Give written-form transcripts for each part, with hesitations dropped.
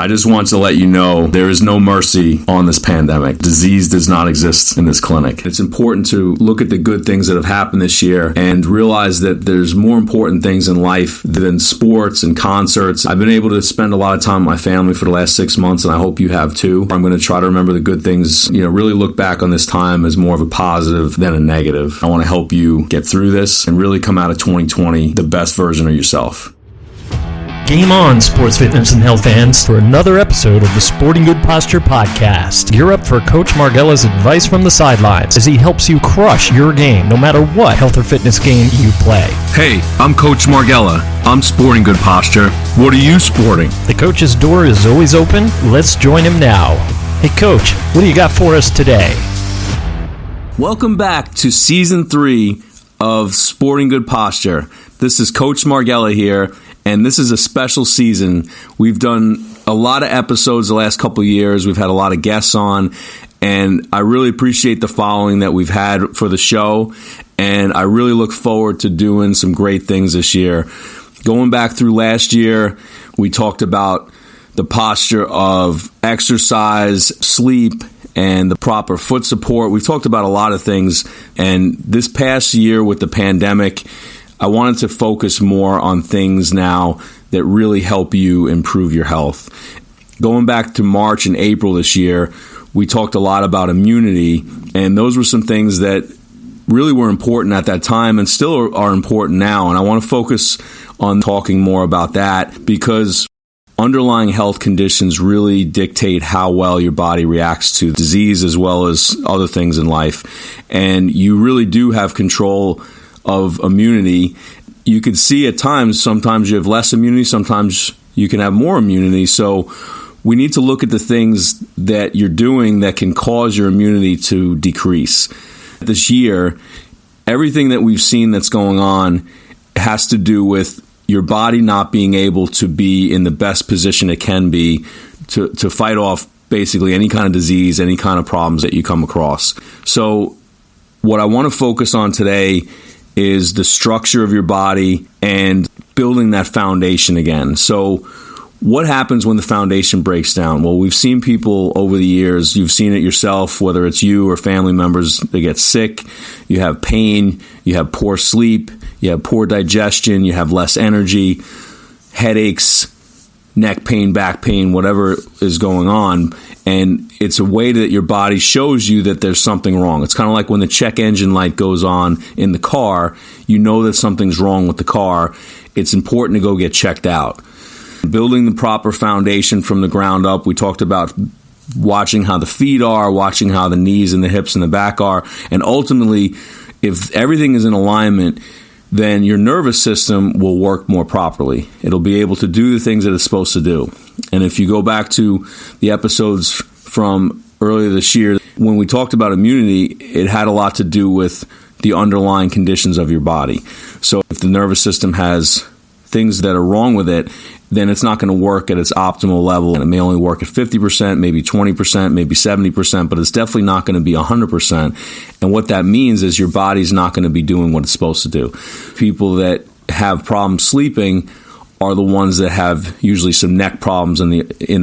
I just want to let you know there is no mercy on this pandemic. Disease does not exist in this clinic. It's important to look at the good things that have happened this year and realize that there's more important things in life than sports and concerts. I've been able to spend a lot of time with my family for the last 6 months, and I hope you have too. I'm going to try to remember the good things, really look back on this time as more of a positive than a negative. I want to help you get through this and really come out of 2020 the best version of yourself. Game on, sports fitness and health fans, for another episode of the Sporting Good Posture Podcast. Gear up for Coach Margella's advice from the sidelines as he helps you crush your game, no matter what health or fitness game you play. Hey, I'm Coach Margella. I'm sporting good posture. What are you sporting? The coach's door is always open. Let's join him now. Hey, Coach, what do you got for us today? Welcome back to Season 3 of Sporting Good Posture. This is Coach Margella here. And this is a special season. We've done a lot of episodes the last couple of years. We've had a lot of guests on, and I really appreciate the following that we've had for the show, and I really look forward to doing some great things this year. Going back through last year, we talked about the posture of exercise, sleep, and the proper foot support. We've talked about a lot of things, and this past year with the pandemic, I wanted to focus more on things now that really help you improve your health. Going back to March and April this year, we talked a lot about immunity, and those were some things that really were important at that time and still are important now. And I want to focus on talking more about that because underlying health conditions really dictate how well your body reacts to disease as well as other things in life. And you really do have control of immunity. You could see at times, sometimes you have less immunity, sometimes you can have more immunity. So we need to look at the things that you're doing that can cause your immunity to decrease. This year, everything that we've seen that's going on has to do with your body not being able to be in the best position it can be to fight off basically any kind of disease, any kind of problems that you come across. So what I want to focus on today is the structure of your body and building that foundation again. So what happens when the foundation breaks down? Well, we've seen people over the years, you've seen it yourself, whether it's you or family members, they get sick, you have pain, you have poor sleep, you have poor digestion, you have less energy, headaches, neck pain, back pain, whatever is going on. And it's a way that your body shows you that there's something wrong. It's kind of like when the check engine light goes on in the car, you know that something's wrong with the car. It's important to go get checked out. Building the proper foundation from the ground up. We talked about watching how the feet are, watching how the knees and the hips and the back are. And ultimately, if everything is in alignment, then your nervous system will work more properly. It'll be able to do the things that it's supposed to do. And if you go back to the episodes from earlier this year, when we talked about immunity, it had a lot to do with the underlying conditions of your body. So if the nervous system has things that are wrong with it, then it's not going to work at its optimal level. And it may only work at 50%, maybe 20%, maybe 70%, but it's definitely not going to be 100%. And what that means is your body's not going to be doing what it's supposed to do. People that have problems sleeping are the ones that have usually some neck problems in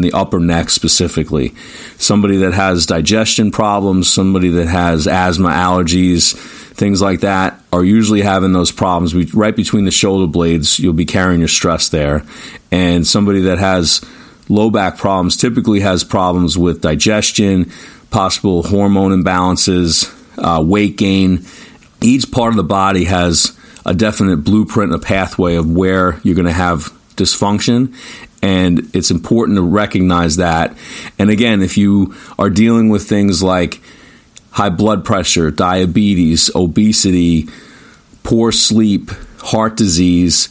the upper neck specifically. Somebody that has digestion problems, somebody that has asthma, allergies, things like that are usually having those problems right between the shoulder blades. You'll be carrying your stress there. And somebody that has low back problems typically has problems with digestion, possible hormone imbalances, weight gain. Each part of the body has a definite blueprint and a pathway of where you're going to have dysfunction. And it's important to recognize that. And again, if you are dealing with things like high blood pressure, diabetes, obesity, poor sleep, heart disease,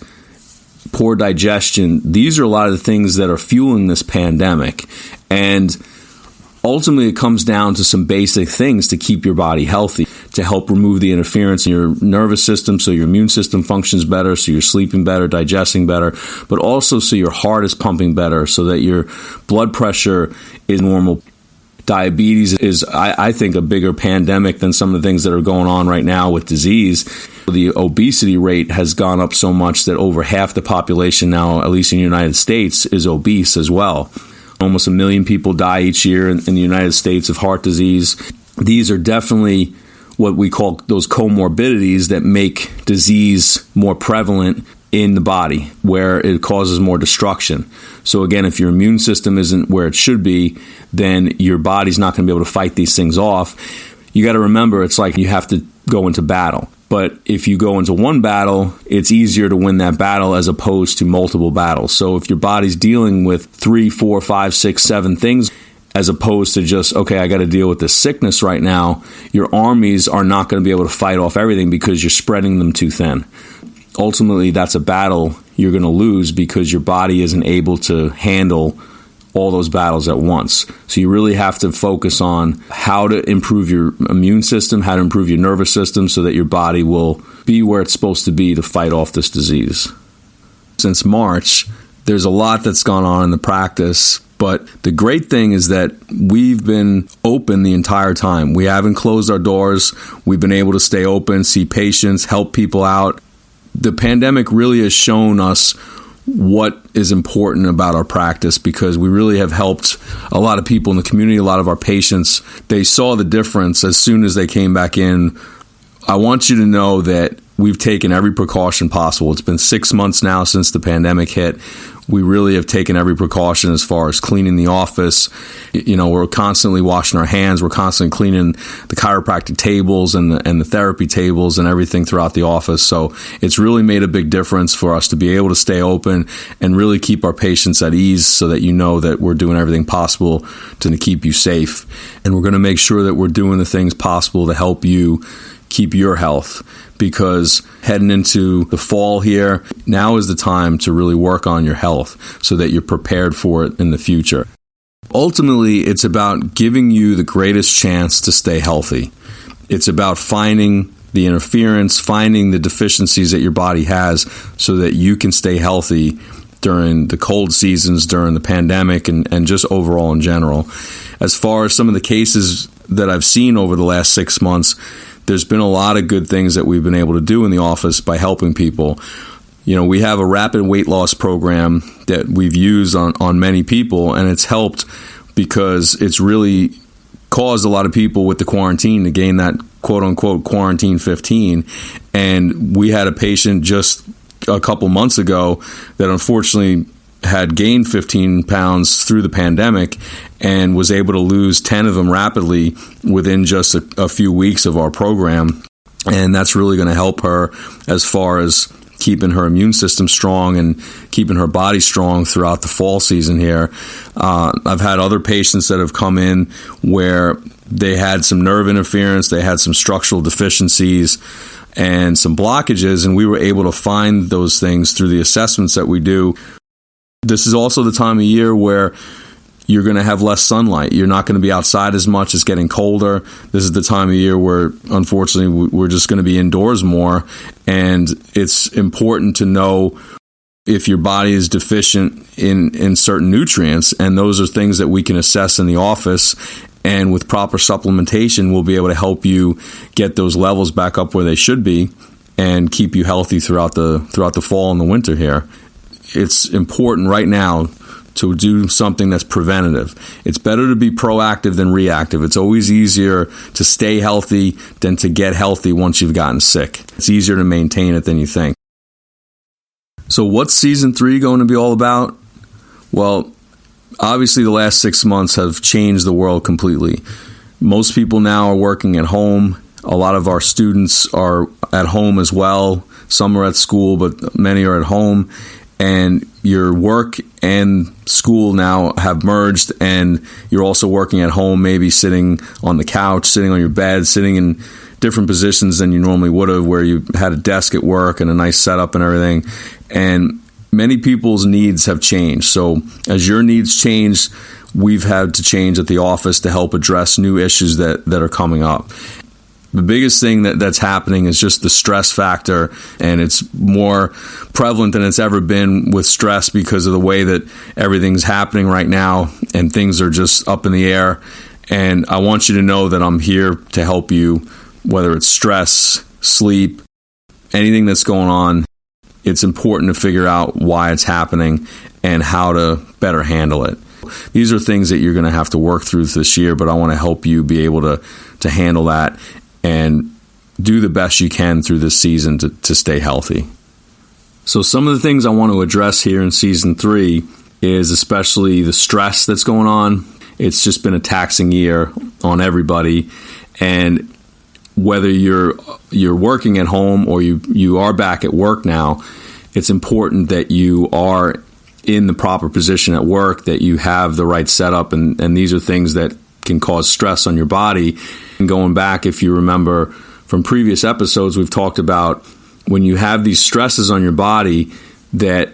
poor digestion, these are a lot of the things that are fueling this pandemic. And ultimately, it comes down to some basic things to keep your body healthy, to help remove the interference in your nervous system so your immune system functions better, so you're sleeping better, digesting better, but also so your heart is pumping better, so that your blood pressure is normal. Diabetes is, I think, a bigger pandemic than some of the things that are going on right now with disease. The obesity rate has gone up so much that over half the population now, at least in the United States, is obese as well. Almost 1 million people die each year in the United States of heart disease. These are definitely what we call those comorbidities that make disease more prevalent in the body, where it causes more destruction. So again, if your immune system isn't where it should be, then your body's not going to be able to fight these things off. You got to remember, it's like you have to go into battle. But if you go into one battle, it's easier to win that battle as opposed to multiple battles. So if your body's dealing with 3, 4, 5, 6, 7 things, as opposed to just, okay, I got to deal with this sickness right now, your armies are not going to be able to fight off everything because you're spreading them too thin. Ultimately, that's a battle you're going to lose because your body isn't able to handle all those battles at once. So you really have to focus on how to improve your immune system, how to improve your nervous system so that your body will be where it's supposed to be to fight off this disease. Since March, there's a lot that's gone on in the practice, but the great thing is that we've been open the entire time. We haven't closed our doors. We've been able to stay open, see patients, help people out. The pandemic really has shown us what is important about our practice because we really have helped a lot of people in the community, a lot of our patients. They saw the difference as soon as they came back in. I want you to know that we've taken every precaution possible. It's been 6 months now since the pandemic hit. We really have taken every precaution as far as cleaning the office. You know, we're constantly washing our hands. We're constantly cleaning the chiropractic tables and the therapy tables and everything throughout the office. So it's really made a big difference for us to be able to stay open and really keep our patients at ease so that you know that we're doing everything possible to keep you safe. And we're going to make sure that we're doing the things possible to help you keep your health, because heading into the fall here, now is the time to really work on your health so that you're prepared for it in the future. Ultimately, it's about giving you the greatest chance to stay healthy. It's about finding the interference, finding the deficiencies that your body has so that you can stay healthy during the cold seasons, during the pandemic, and just overall in general. As far as some of the cases that I've seen over the last 6 months, there's been a lot of good things that we've been able to do in the office by helping people. You know, we have a rapid weight loss program that we've used on many people, and it's helped because it's really caused a lot of people with the quarantine to gain that quote-unquote quarantine 15. And we had a patient just a couple months ago that unfortunately had gained 15 pounds through the pandemic and was able to lose 10 of them rapidly within just a few weeks of our program. And that's really going to help her as far as keeping her immune system strong and keeping her body strong throughout the fall season here. I've had other patients that have come in where they had some nerve interference, they had some structural deficiencies and some blockages, and we were able to find those things through the assessments that we do. This is also the time of year where you're going to have less sunlight. You're not going to be outside as much. It's getting colder. This is the time of year where, unfortunately, we're just going to be indoors more. And it's important to know if your body is deficient in certain nutrients. And those are things that we can assess in the office. And with proper supplementation, we'll be able to help you get those levels back up where they should be and keep you healthy throughout the fall and the winter here. It's important right now to do something that's preventative. It's better to be proactive than reactive. It's always easier to stay healthy than to get healthy once you've gotten sick. It's easier to maintain it than you think. So what's season 3 going to be all about? Well, obviously the last 6 months have changed the world completely. Most people now are working at home. A lot of our students are at home as well. Some are at school, but many are at home. And your work and school now have merged, and you're also working at home, maybe sitting on the couch, sitting on your bed, sitting in different positions than you normally would have, where you had a desk at work and a nice setup and everything. And many people's needs have changed. So as your needs change, we've had to change at the office to help address new issues that are coming up. The biggest thing that's happening is just the stress factor, and it's more prevalent than it's ever been with stress because of the way that everything's happening right now, and things are just up in the air. And I want you to know that I'm here to help you, whether it's stress, sleep, anything that's going on. It's important to figure out why it's happening and how to better handle it. These are things that you're going to have to work through this year, but I want to help you be able to handle that and do the best you can through this season to stay healthy. So some of the things I want to address here in season 3 is especially the stress that's going on. It's just been a taxing year on everybody, and whether you're working at home or you are back at work now, it's important that you are in the proper position at work, that you have the right setup, and these are things that can cause stress on your body. And going back, if you remember from previous episodes, we've talked about when you have these stresses on your body, that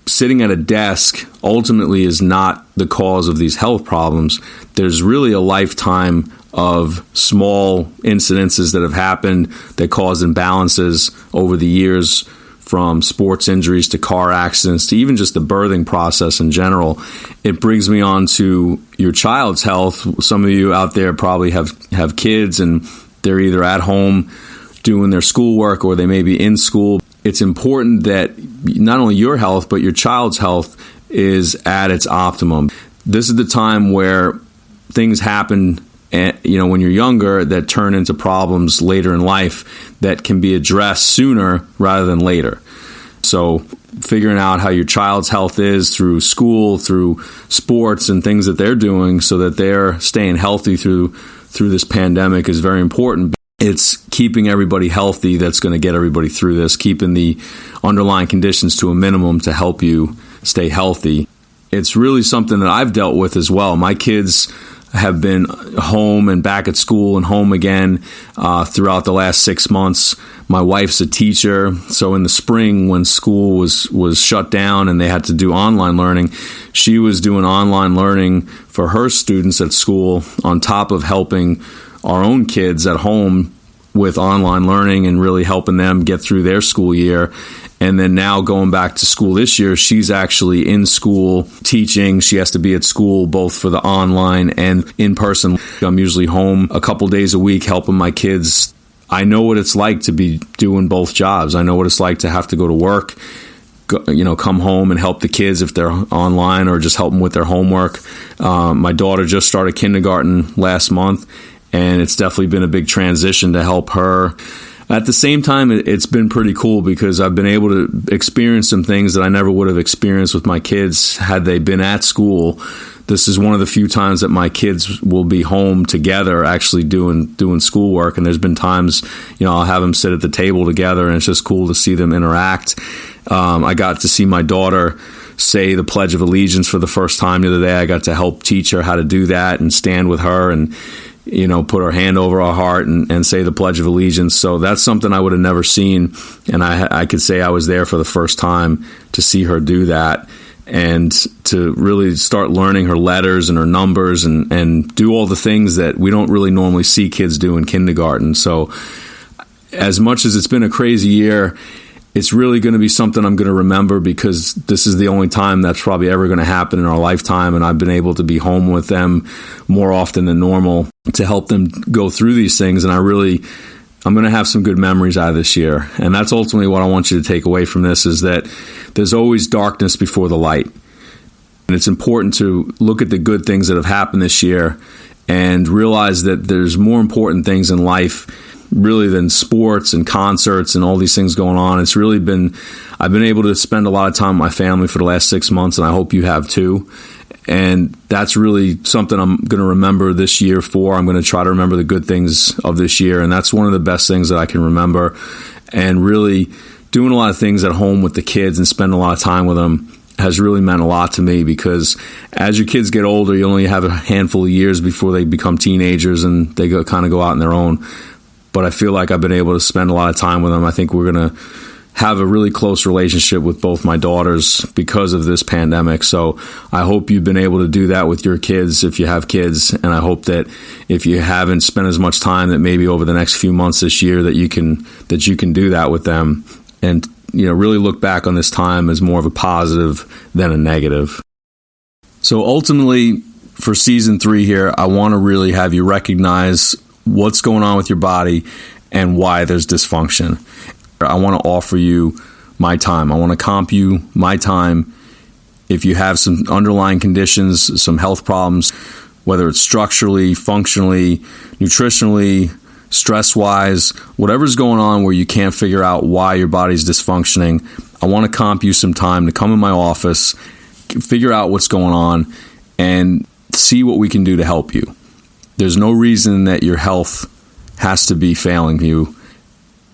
sitting at a desk ultimately is not the cause of these health problems. There's really a lifetime of small incidences that have happened that cause imbalances over the years, from sports injuries to car accidents to even just the birthing process in general. It brings me on to your child's health. Some of you out there probably have kids, and they're either at home doing their schoolwork or they may be in school. It's important that not only your health, but your child's health is at its optimum. This is the time where things happen, when you're younger, that turn into problems later in life that can be addressed sooner rather than later. So figuring out how your child's health is through school, through sports and things that they're doing so that they're staying healthy through this pandemic is very important. It's keeping everybody healthy that's going to get everybody through this, keeping the underlying conditions to a minimum to help you stay healthy. It's really something that I've dealt with as well. My kids have been home and back at school and home again throughout the last 6 months. My wife's a teacher, so in the spring when school was shut down and they had to do online learning, she was doing online learning for her students at school on top of helping our own kids at home with online learning and really helping them get through their school year. And then now going back to school this year, she's actually in school teaching. She has to be at school both for the online and in person. I'm usually home a couple days a week helping my kids. I know what it's like to be doing both jobs. I know what it's like to have to go to work, come home and help the kids if they're online or just help them with their homework. My daughter just started kindergarten last month, and it's definitely been a big transition to help her. At the same time, it's been pretty cool because I've been able to experience some things that I never would have experienced with my kids had they been at school. This is one of the few times that my kids will be home together actually doing schoolwork, and there's been times, I'll have them sit at the table together, and it's just cool to see them interact. I got to see my daughter say the Pledge of Allegiance for the first time the other day. I got to help teach her how to do that and stand with her and put her hand over her heart and say the Pledge of Allegiance. So that's something I would have never seen. And I could say I was there for the first time to see her do that and to really start learning her letters and her numbers and do all the things that we don't really normally see kids do in kindergarten. So as much as it's been a crazy year, it's really going to be something I'm going to remember because this is the only time that's probably ever going to happen in our lifetime, and I've been able to be home with them more often than normal to help them go through these things, and I'm going to have some good memories out of this year. And that's ultimately what I want you to take away from this, is that there's always darkness before the light. And it's important to look at the good things that have happened this year and realize that there's more important things in life really than sports and concerts and all these things going on. I've been able to spend a lot of time with my family for the last 6 months, and I hope you have too. And that's really something I'm going to remember this year for. I'm going to try to remember the good things of this year, and that's one of the best things that I can remember. And really doing a lot of things at home with the kids and spending a lot of time with them has really meant a lot to me, because as your kids get older, you only have a handful of years before they become teenagers and they kind of go out on their own. But I feel like I've been able to spend a lot of time with them. I think we're going to have a really close relationship with both my daughters because of this pandemic. So I hope you've been able to do that with your kids if you have kids. And I hope that if you haven't spent as much time, that maybe over the next few months this year that you can do that with them and really look back on this time as more of a positive than a negative. So ultimately, for season 3 here, I want to really have you recognize what's going on with your body and why there's dysfunction. I want to offer you my time. I want to comp you my time If you have some underlying conditions, some health problems, whether it's structurally, functionally, nutritionally, stress-wise, whatever's going on where you can't figure out why your body's dysfunctioning, I want to comp you some time to come in my office, figure out what's going on, and see what we can do to help you. There's no reason that your health has to be failing you.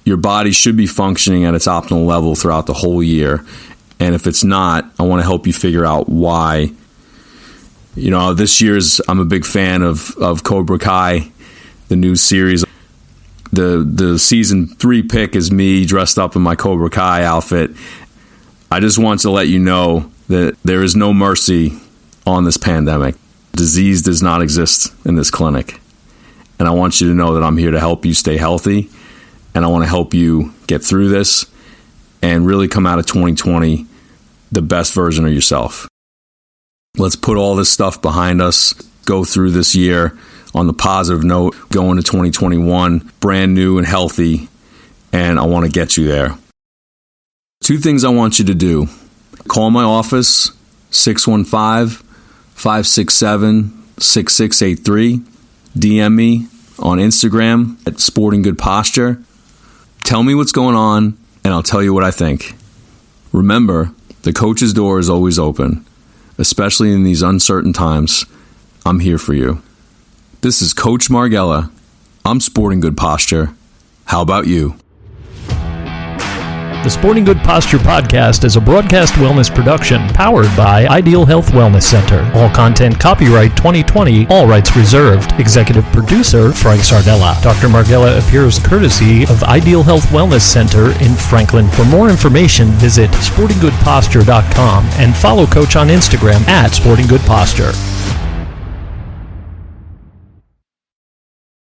Your body should be functioning at its optimal level throughout the whole year. And if it's not, I want to help you figure out why. This year's, I'm a big fan of Kobra Kai, the new series. The season 3 pick is me dressed up in my Kobra Kai outfit. I just want to let you know that there is no mercy on this pandemic. Disease does not exist in this clinic. And I want you to know that I'm here to help you stay healthy. And I want to help you get through this and really come out of 2020 the best version of yourself. Let's put all this stuff behind us, go through this year on the positive note, go into 2021 brand new and healthy, and I want to get you there. 2 things I want you to do. Call my office, 615-567-6683. DM me on Instagram at Sporting Good Posture. Tell me what's going on, and I'll tell you what I think. Remember, the coach's door is always open, especially in these uncertain times. I'm here for you. This is Coach Margella. I'm Sporting Good Posture. How about you? The Sporting Good Posture Podcast is a broadcast wellness production powered by Ideal Health Wellness Center. All content copyright 2020, all rights reserved. Executive producer, Frank Sardella. Dr. Margella appears courtesy of Ideal Health Wellness Center in Franklin. For more information, visit sportinggoodposture.com and follow Coach on Instagram at Sporting Good Posture.